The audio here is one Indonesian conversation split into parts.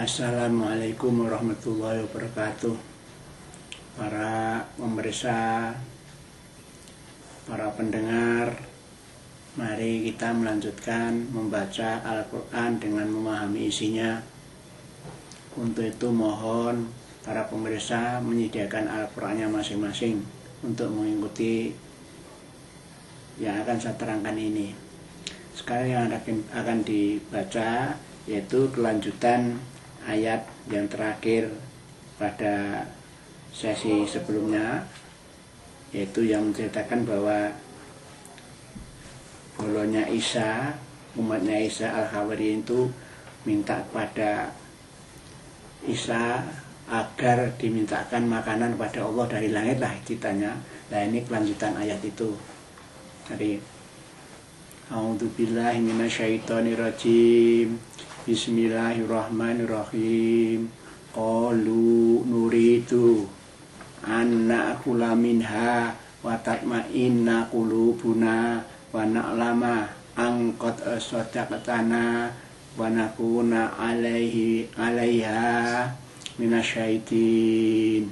Assalamualaikum warahmatullahi wabarakatuh. Para pemirsa, para pendengar, mari kita melanjutkan membaca Al-Quran dengan memahami isinya. Untuk itu mohon para pemirsa menyediakan Al-Qurannya masing-masing untuk mengikuti yang akan saya terangkan ini. Sekarang yang akan dibaca yaitu kelanjutan ayat yang terakhir pada sesi sebelumnya, yaitu yang menceritakan bahwa bolonya Isa, umatnya Isa Al-Hawari itu minta kepada Isa agar dimintakan makanan pada Allah dari langit lah ceritanya. Nah ini kelanjutan ayat itu. Jadi A'udzubillahi minasyaitonirrajim. Bismillahirrahmanirrahim. Qalu nuridu an na'kula minha wa tatma'inna qulubuna wa na'lama an qad sadaqtana wa nakuna 'alaiha minasyaitin.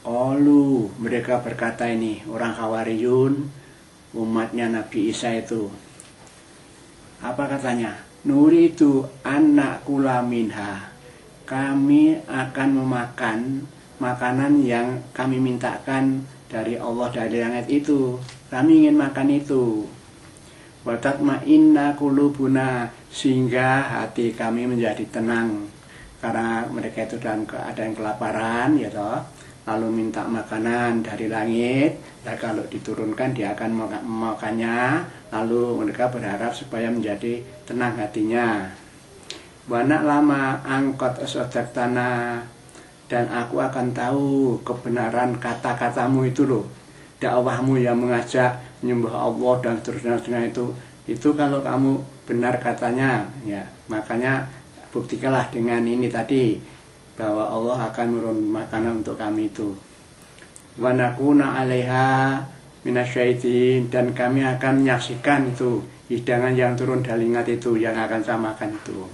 Qalu, mereka berkata, ini orang Hawariyun, umatnya Nabi Isa itu. Apa katanya? Nuridu anak kula minha. Kami akan memakan makanan yang kami mintakan dari Allah dari langit itu. Kami ingin makan itu. Wa tatma'inna qulubuna, sehingga hati kami menjadi tenang. Karena mereka itu dalam keadaan kelaparan, ya toh. Lalu minta makanan dari langit, dan kalau diturunkan dia akan memakannya. Lalu mereka berharap supaya menjadi tenang hatinya. Wanak lama angkot sodak tanah, dan aku akan tahu kebenaran kata-katamu itu loh, dakwahmu yang mengajak menyembah Allah dan seterusnya itu kalau kamu benar katanya, ya makanya buktikanlah dengan ini tadi, bahwa Allah akan menurun makanan untuk kami itu. Wa nakuna 'alaiha minasyaitin, dan kami akan menyaksikan itu hidangan yang turun dari langit itu yang akan saya makan itu.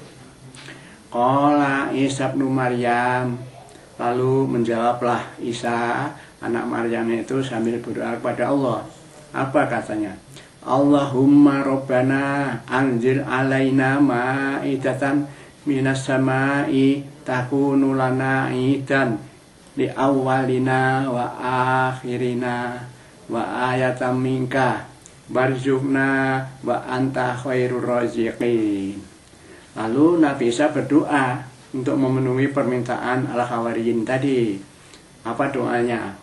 Qala Isa bin Maryam, lalu menjawablah Isa anak Maryam itu sambil berdoa kepada Allah. Apa katanya? Allahumma rabbana anzil alaina ma'idatan minas sama'i takunu lana idan li awwalina wa akhirina wa ayatan minka warzuqna wa anta khairur raziqin. Lalu Nabi Isa berdoa untuk memenuhi permintaan Al-Hawariyin tadi. Apa doanya?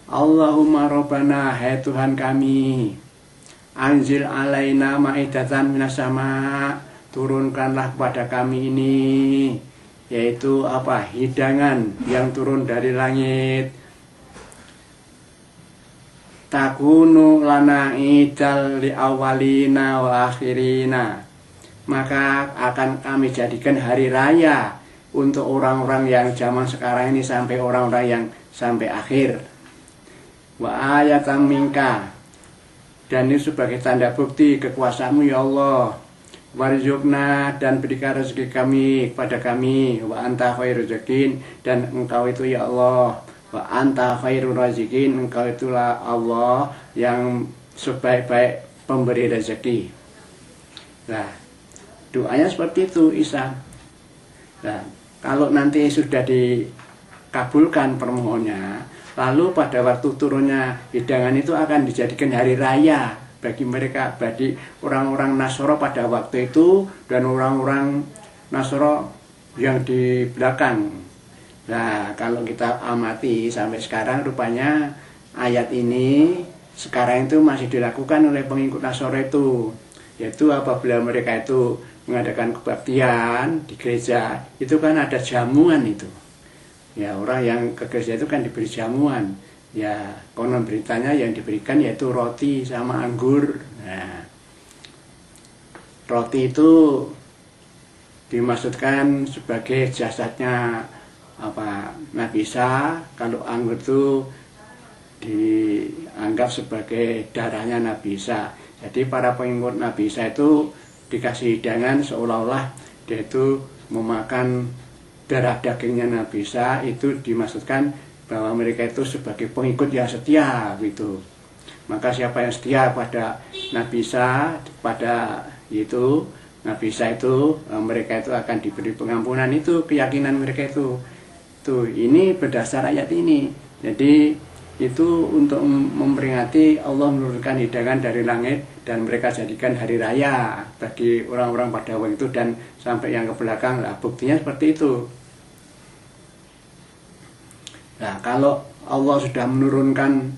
Allahumma rabbana, hai Tuhan kami, anzil alaina ma'idatan minas sama', turunkanlah kepada kami ini, yaitu apa? Hidangan yang turun dari langit. Takunu lana idal li awalina wa akhirina, maka akan kami jadikan hari raya untuk orang-orang yang zaman sekarang ini sampai orang-orang yang sampai akhir. Wa ayatan minka, dan ini sebagai tanda bukti kekuasaanmu ya Allah. Warzuqna, dan berikan rezeki kami kepada kami. Wa anta khairur raziqin, dan engkau itu ya Allah. Wa anta khairur raziqin, engkau itulah Allah yang sebaik-baik pemberi rezeki. Nah, doanya seperti itu Isa. Nah, kalau nanti sudah dikabulkan permohonannya, lalu pada waktu turunnya hidangan itu akan dijadikan hari raya bagi mereka, bagi orang-orang Nasoro pada waktu itu dan orang-orang Nasoro yang di belakang. Nah, kalau kita amati sampai sekarang, rupanya ayat ini sekarang itu masih dilakukan oleh pengikut Nasoro itu, yaitu apabila mereka itu mengadakan kebaktian di gereja, itu kan ada jamuan itu. Ya, orang yang ke gereja itu kan diberi jamuan. Ya, konon beritanya yang diberikan yaitu roti sama anggur. Nah, roti itu dimaksudkan sebagai jasadnya Nabi Isa. Kalau anggur itu dianggap sebagai darahnya Nabi Isa. Jadi para pengikut Nabi Isa itu dikasih hidangan seolah-olah dia itu memakan darah dagingnya Nabi Isa, itu dimaksudkan bahwa mereka itu sebagai pengikut yang setia gitu. Maka siapa yang setia pada Nabi Isa, pada itu Nabi Isa itu, mereka itu akan diberi pengampunan, itu keyakinan mereka itu. Tuh, ini berdasar ayat ini. Jadi itu untuk memperingati Allah menurunkan hidangan dari langit dan mereka jadikan hari raya bagi orang-orang pada waktu itu dan sampai yang ke belakang lah, buktinya seperti itu. Nah, kalau Allah sudah menurunkan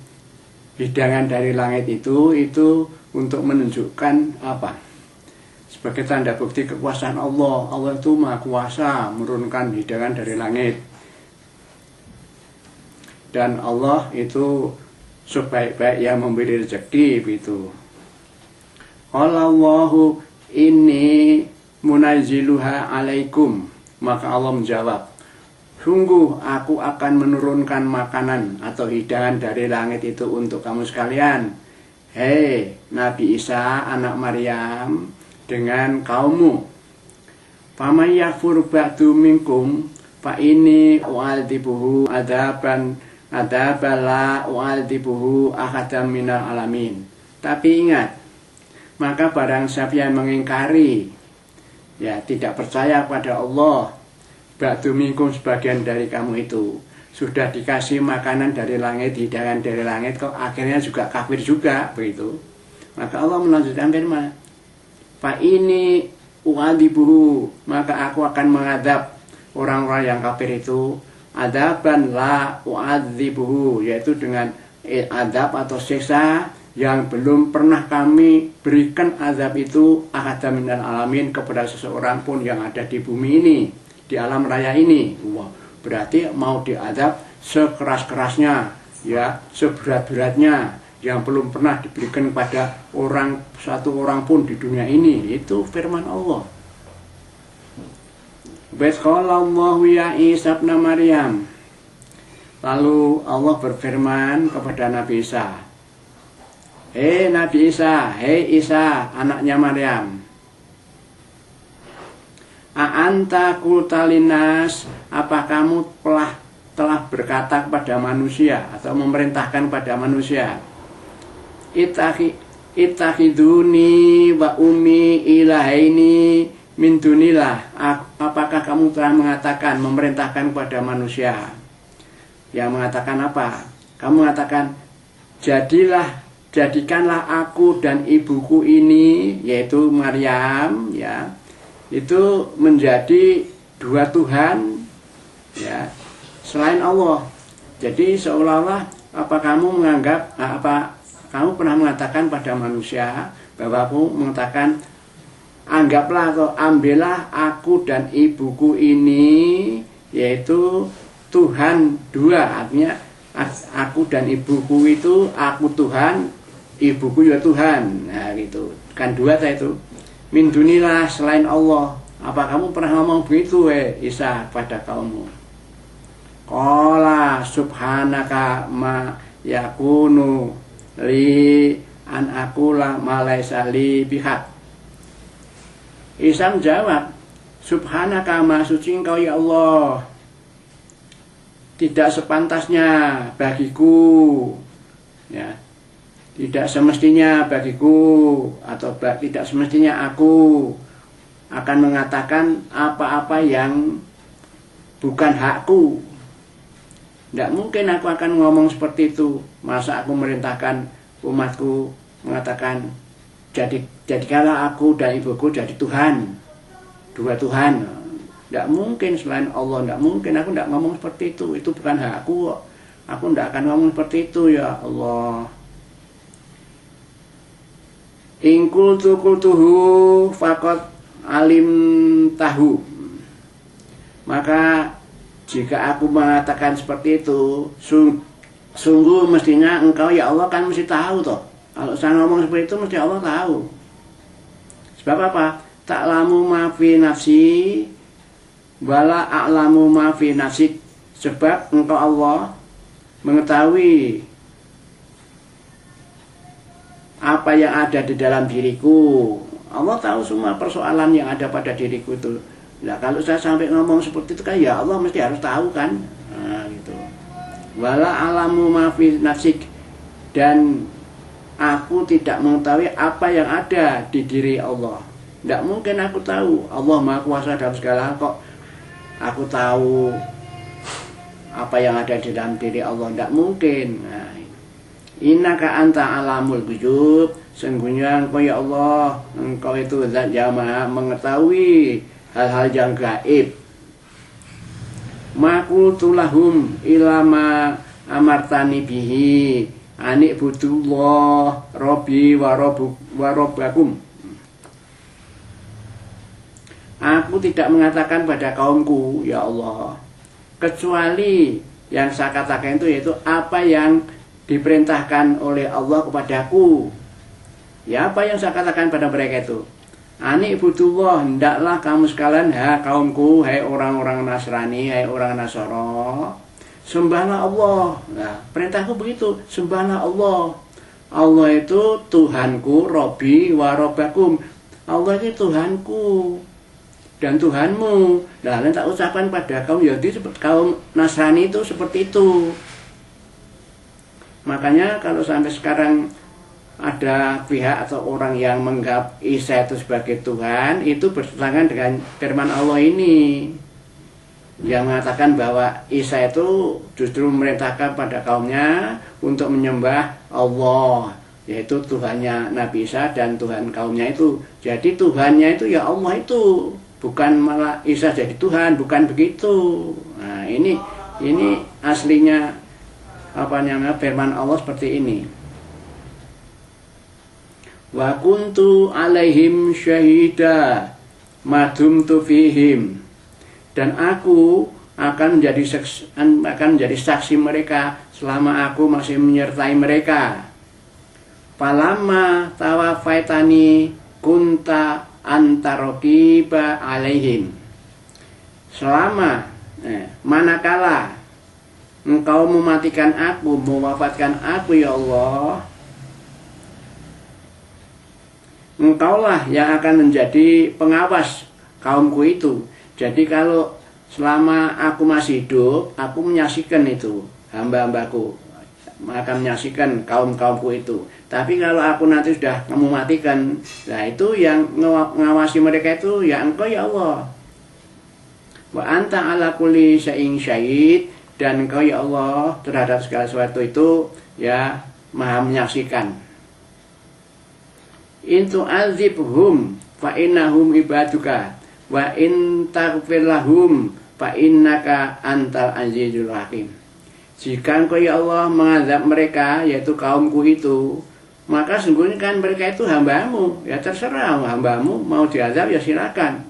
hidangan dari langit itu untuk menunjukkan apa? Sebagai tanda bukti kekuasaan Allah. Allah itu maha kuasa menurunkan hidangan dari langit. Dan Allah itu sebaik-baik yang memberi rezeki begitu. Allahu inni munazziluha alaikum. Maka Allah menjawab, sungguh aku akan menurunkan makanan atau hidangan dari langit itu untuk kamu sekalian. Hei Nabi Isa anak Maryam dengan kaummu. Faman yakfur ba'du minkum fa ini u'adzibuhu adabala u'adzibuhu ahadam minal alamin. Tapi ingat, maka barang siapa yang mengingkari, ya tidak percaya pada Allah, ba'du minkum sebagian dari kamu itu sudah dikasih makanan dari langit, hidangan dari langit, kok akhirnya juga kafir juga begitu. Maka Allah melanjutkan firman, fa ini u'adzibuhu, maka aku akan mengadab orang-orang yang kafir itu adaban la u'adzibuhu, yaitu dengan adab atau siksa yang belum pernah kami berikan azab itu ahadam minal alamin kepada seseorang pun yang ada di bumi ini, di alam raya ini. Wah, berarti mau diadab sekeras-kerasnya, ya, seberat-beratnya yang belum pernah diberikan kepada satu orang pun di dunia ini. Itu firman Allah. Bismillah ya Isa ibn Maryam. Lalu Allah berfirman kepada Nabi Isa, hei Nabi Isa, hei Isa anaknya Maryam, a'anta qultalinas, apa kamu telah berkata kepada manusia atau memerintahkan kepada manusia, Ittakhiduni wa ummi ilahaini min dunillah, apakah kamu telah mengatakan, memerintahkan kepada manusia yang mengatakan apa? Kamu mengatakan, jadikanlah aku dan ibuku ini, yaitu Maryam, ya, itu menjadi dua Tuhan, ya, selain Allah. Jadi seolah-olah kamu pernah mengatakan pada manusia bahwa aku mengatakan, anggaplah atau ambillah aku dan ibuku ini, yaitu Tuhan dua. Artinya aku dan ibuku itu, aku Tuhan, ibuku ya Tuhan. Nah gitu, kan dua saya itu. Min dunillah, selain Allah. Apa kamu pernah ngomong begitu Isa pada kaummu? Qala subhanaka ma yakunu li an aqula ma laisa li bihaq. Isa menjawab, subhanaka, maha suci engkau ya Allah, tidak sepantasnya bagiku, ya, tidak semestinya bagiku atau tidak semestinya aku akan mengatakan apa-apa yang bukan hakku. Tidak mungkin aku akan ngomong seperti itu. Masa aku merintahkan umatku mengatakan, jadikanlah aku dan ibuku jadi Tuhan, dua Tuhan. Tidak mungkin selain Allah, tidak mungkin. Aku tidak ngomong seperti itu bukan hakku. Aku tidak akan ngomong seperti itu ya Allah. In qultuhu faqad alim tahu. Maka jika aku mengatakan seperti itu, sungguh mestinya engkau ya Allah kan mesti tahu toh. Kalau saya ngomong seperti itu mesti Allah tahu. Sebab apa? Ta'lamu ma fi nafsi wala a'lamu ma fi nafsik. Sebab engkau Allah mengetahui apa yang ada di dalam diriku. Allah tahu semua persoalan yang ada pada diriku itu. Nah kalau saya sampai ngomong seperti itu kan ya Allah mesti harus tahu kan. Nah, gitu. Wala alamu ma fi nafsik, dan aku tidak mengetahui apa yang ada di diri Allah. Tidak mungkin aku tahu. Allah Maha Kuasa dalam segala hal, kok aku tahu apa yang ada di dalam diri Allah. Tidak mungkin. Nah, innaka anta alamul ghuyub, sesungguhnya engkau ya Allah, engkau itu zat yang maha mengetahui hal-hal yang gaib. Ma qultu lahum ilama amartani bihi anik budullah rabbi wa rabbakum. Aku tidak mengatakan pada kaumku ya Allah, kecuali yang saya katakan itu yaitu apa yang diperintahkan oleh Allah kepadaku. Ya apa yang saya katakan pada mereka itu, ani ibudullah, hendaklah kamu sekalian, hai kaumku, hai orang-orang Nasrani, hai orang Nasara, sembahlah Allah. Nah, perintahku begitu, sembahlah Allah. Allah itu Tuhanku, Robbi wa Robbakum. Allah itu Tuhanku dan Tuhanmu. Nah, kalian tak ucapkan pada kaum Yahudi, kaum Nasrani itu seperti itu. Makanya kalau sampai sekarang ada pihak atau orang yang menganggap Isa itu sebagai Tuhan, itu bertentangan dengan firman Allah ini yang mengatakan bahwa Isa itu justru memerintahkan pada kaumnya untuk menyembah Allah, yaitu Tuhannya Nabi Isa dan Tuhan kaumnya itu. Jadi Tuhannya itu ya Allah itu, bukan malah Isa jadi Tuhan, bukan begitu. Nah, ini aslinya apa namanya firman Allah seperti ini. Wa kuntu alaihim syahida madumtu fihim, dan aku akan menjadi saksi mereka selama aku masih menyertai mereka. Falamma tawafaitani kunta antarokiba alaihim, selama manakala engkau mematikan aku, mewafatkan aku ya Allah, engkaulah yang akan menjadi pengawas kaumku itu. Jadi kalau selama aku masih hidup, aku menyaksikan itu hamba-hambaku, akan menyaksikan kaum-kaumku itu. Tapi kalau aku nanti sudah mematikan, nah itu yang mengawasi mereka itu ya engkau ya Allah. Wa anta ala kulli syai'in syahid, dan engkau ya Allah terhadap segala sesuatu itu ya maha menyaksikan. In tu'adzibhum fa innahum ibaduka wa in taghfir lahum fa innaka antal azizul hakim. Jika engkau ya Allah mengazab mereka, yaitu kaumku itu, maka sungguhnya kan mereka itu hambamu, ya terserah hambamu mau diazab ya silakan.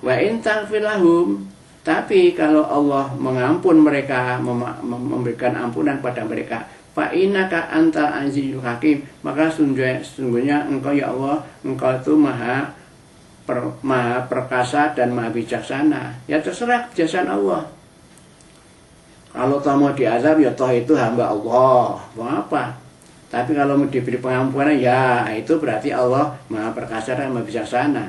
Wa in taghfir lahum, tapi kalau Allah mengampun mereka, memberikan ampunan pada mereka, fa innaka antal azizul hakim, maka sungguhnya engkau ya Allah, engkau itu maha perkasa dan maha bijaksana. Ya terserah kebijaksanaan Allah. Kalau toh mau diazab ya toh itu hamba Allah, mau apa? Tapi kalau mau diberi pengampunan ya itu berarti Allah maha perkasa dan maha bijaksana.